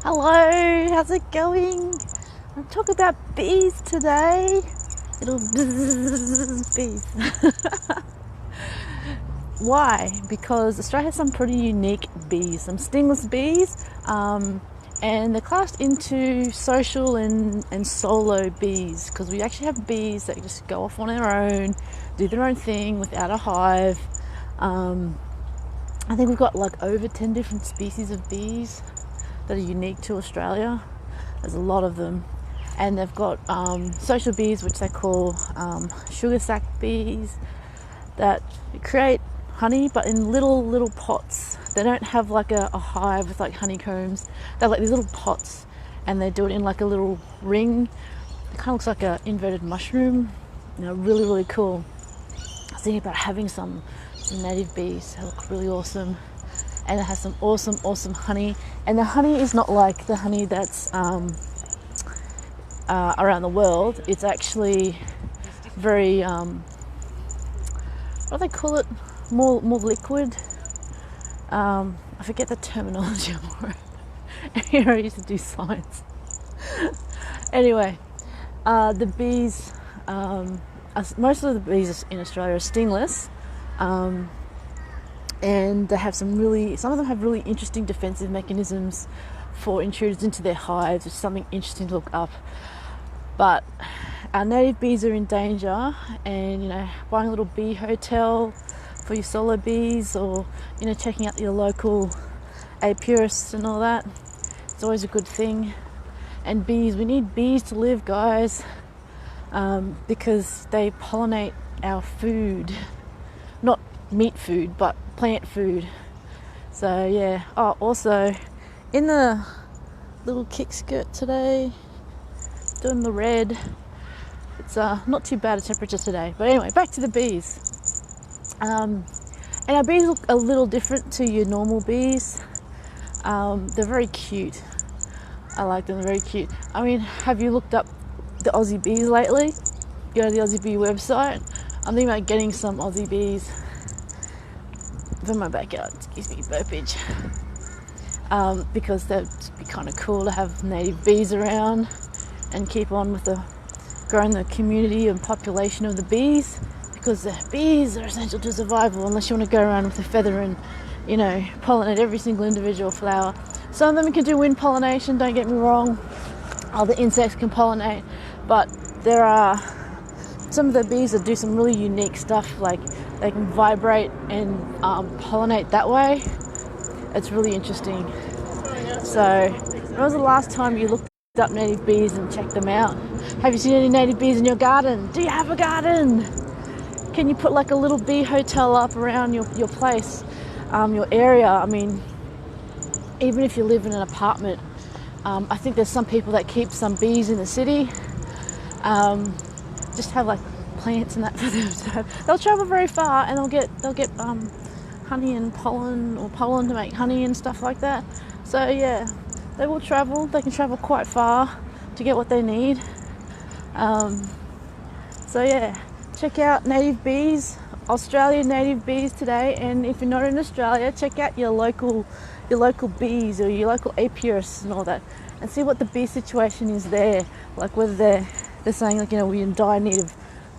Hello, how's it going? I'm talking about bees today. Little bzzz bees. Why? Because Australia has some pretty unique bees, some stingless bees, and they're classed into social and solo bees because we actually have bees that just go off on their own, do their own thing without a hive. I think we've got like over 10 different species of bees that are unique to Australia. There's a lot of them, and they've got social bees, which they call sugar sac bees, that create honey but in little pots. They don't have like a hive with like honeycombs. They're like these little pots, and they do it in like a little ring. It kind of looks like an inverted mushroom. Really cool. I was thinking about having some native bees. They look really awesome. And it has some awesome honey. And the honey is not like the honey that's around the world. It's actually very, what do they call it? More liquid. I forget the terminology for it. I used to do science. Anyway, the bees, most of the bees in Australia are stingless. And they have some of them have really interesting defensive mechanisms for intruders into their hives, which is something interesting to look up. But our native bees are in danger, and buying a little bee hotel for your solo bees, or checking out your local apiarists and all that, it's always a good thing. And bees, we need bees to live, guys, because they pollinate our food, not meat food, but plant food. So yeah. Oh, also in the little kick skirt today, doing the red. It's not too bad a temperature today. But anyway, back to the bees. And our bees look a little different to your normal bees. They're very cute. I like them. They're very cute. I mean, have you looked up the Aussie Bees lately? Go to the Aussie Bee website. I'm thinking about getting some Aussie Bees for my backyard. Excuse me, burpage. Because that'd be kind of cool to have native bees around and keep on with growing the community and population of the bees, because the bees are essential to survival, unless you want to go around with a feather and pollinate every single individual flower. Some of them can do wind pollination, don't get me wrong. Other insects can pollinate, but there are some of the bees that do some really unique stuff, like they can vibrate and pollinate that way. It's really interesting. So, when was the last time you looked up native bees and checked them out? Have you seen any native bees in your garden? Do you have a garden? Can you put like a little bee hotel up around your place, your area? I mean, even if you live in an apartment, I think there's some people that keep some bees in the city. Just have like plants and that for them to have. They'll travel very far, and they'll get honey and pollen, or pollen to make honey and stuff like that. So yeah, they will travel. They can travel quite far to get what they need. So yeah, check out native bees, Australian native bees today. And if you're not in Australia, check out your local bees or your local apiarists and all that, and see what the bee situation is there. Like whether they're saying like we're in dire need of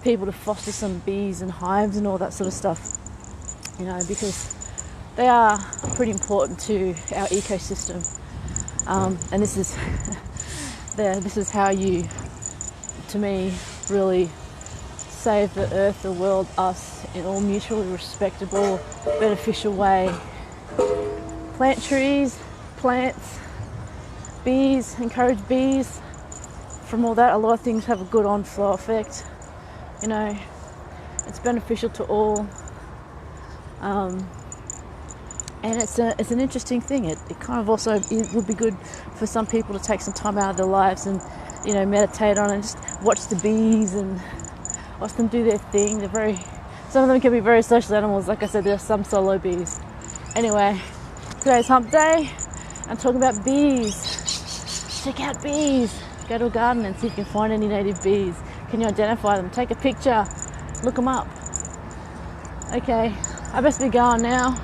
people to foster some bees and hives and all that sort of stuff. Because they are pretty important to our ecosystem. And this is how you, to me, really save the earth, the world, us, in all mutually respectable, beneficial way. Plant trees, plants, bees, encourage bees. From all that, a lot of things have a good on-flow effect. It's beneficial to all. And it's an interesting thing. It kind of also would be good for some people to take some time out of their lives and meditate on and just watch the bees and watch them do their thing. Some of them can be very social animals. Like I said, there's some solo bees. Anyway, today's hump day. I'm talking about bees. Check out bees. Go to a garden and see if you can find any native bees. Can you identify them? Take a picture. Look them up. Okay, I best be going now.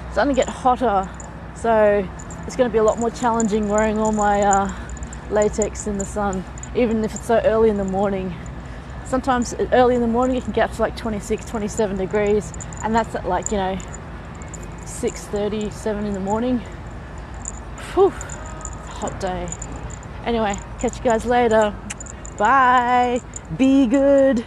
It's starting to get hotter, so it's going to be a lot more challenging wearing all my latex in the sun, even if it's so early in the morning. Sometimes early in the morning it can get up to like 26, 27 degrees, and that's at like, 6:30, 7 in the morning. Whew, it's a hot day. Anyway, catch you guys later. Bye. Be good.